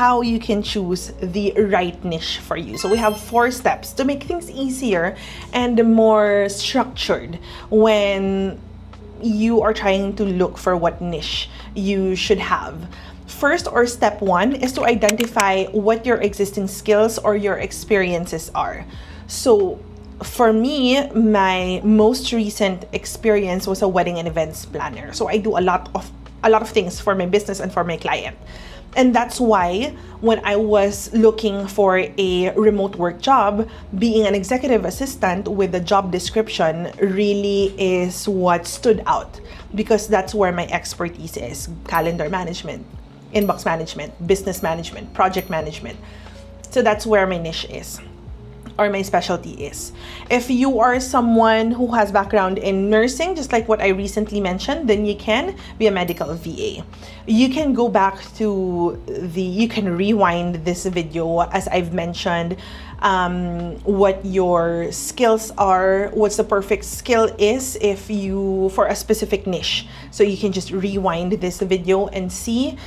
how you can choose the right niche for you. So we have 4 steps to make things easier and more structured when you are trying to look for what niche you should have. First, or step 1, is to identify what your existing skills or your experiences are. So for me, my most recent experience was a wedding and events planner. So I do a lot of things for my business and for my client. And that's why when I was looking for a remote work job, being an executive assistant with a job description really is what stood out, because that's where my expertise is: calendar management, inbox management, business management, project management. So that's where my niche is, or my specialty is. If you are someone who has background in nursing, just like what I recently mentioned, then you can be a medical VA. You can go back to you can rewind this video, as I've mentioned, what your skills are, what's the perfect skill is for a specific niche. So you can just rewind this video and see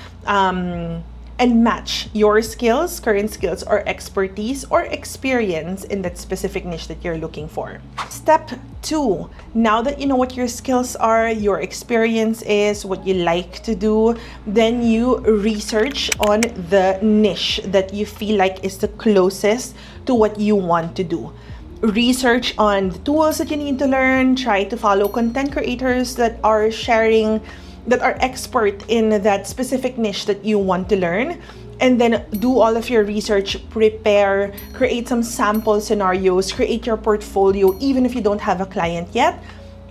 and match your skills, current skills, or expertise or experience in that specific niche that you're looking for. Step 2, now that you know what your skills are, your experience is, what you like to do, then you research on the niche that you feel like is the closest to what you want to do. Research on the tools that you need to learn, try to follow content creators that are sharing, that are expert in that specific niche that you want to learn, and then do all of your research, prepare, create some sample scenarios, create your portfolio even if you don't have a client yet,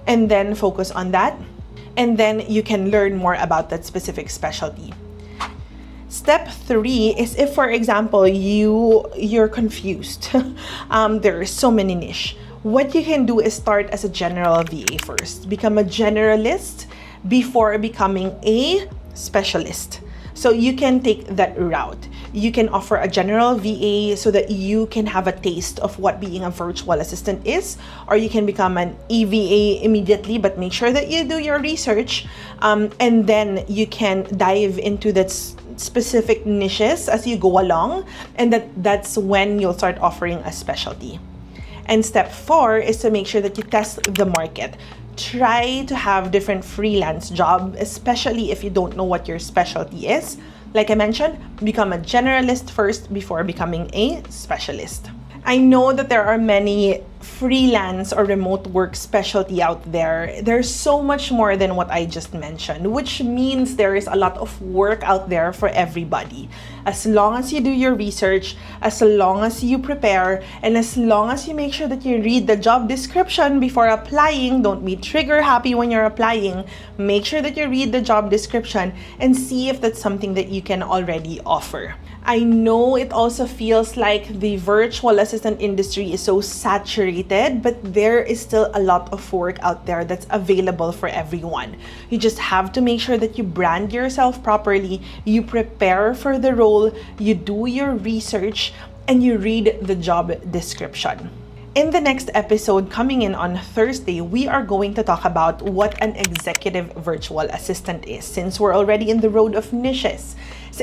and then focus on that, and then you can learn more about that specific specialty. Step 3 is if, for example, you're confused. There are so many niche. What you can do is start as a general VA first. Become a generalist before becoming a specialist. So you can take that route. You can offer a general VA so that you can have a taste of what being a virtual assistant is, or you can become an EVA immediately, but make sure that you do your research, and then you can dive into that specific niches as you go along, and that's when you'll start offering a specialty. And step 4 is to make sure that you test the market. Try to have different freelance jobs, especially if you don't know what your specialty is. Like I mentioned, become a generalist first before becoming a specialist. I know that there are many freelance or remote work specialty out there. There's so much more than what I just mentioned, which means there is a lot of work out there for everybody. As long as you do your research, as long as you prepare, and as long as you make sure that you read the job description before applying, don't be trigger happy when you're applying. Make sure that you read the job description and see if that's something that you can already offer. I know it also feels like the virtual assistant industry is so saturated, but there is still a lot of work out there that's available for everyone. You just have to make sure that you brand yourself properly, you prepare for the role, you do your research, and you read the job description. In the next episode coming in on Thursday, we are going to talk about what an executive virtual assistant is, since we're already in the road of niches.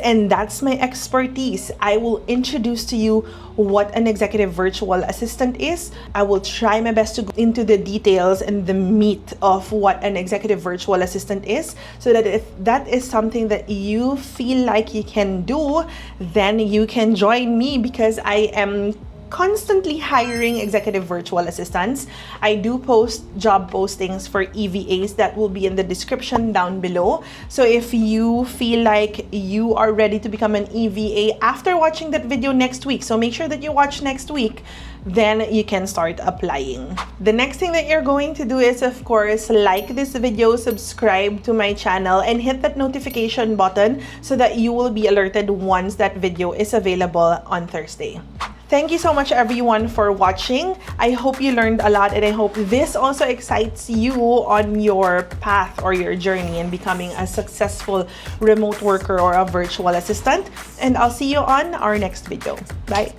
And that's my expertise. I will introduce to you what an executive virtual assistant is. I will try my best to go into the details and the meat of what an executive virtual assistant is, so that if that is something that you feel like you can do, then you can join me, because I am constantly hiring executive virtual assistants. I do post job postings for EVAs that will be in the description down below. So if you feel like you are ready to become an EVA after watching that video next week, so make sure that you watch next week, then you can start applying. The next thing that you're going to do is, of course, like this video, subscribe to my channel, and hit that notification button so that you will be alerted once that video is available on Thursday. Thank you so much, everyone, for watching. I hope you learned a lot, and I hope this also excites you on your path or your journey in becoming a successful remote worker or a virtual assistant. And I'll see you on our next video. Bye.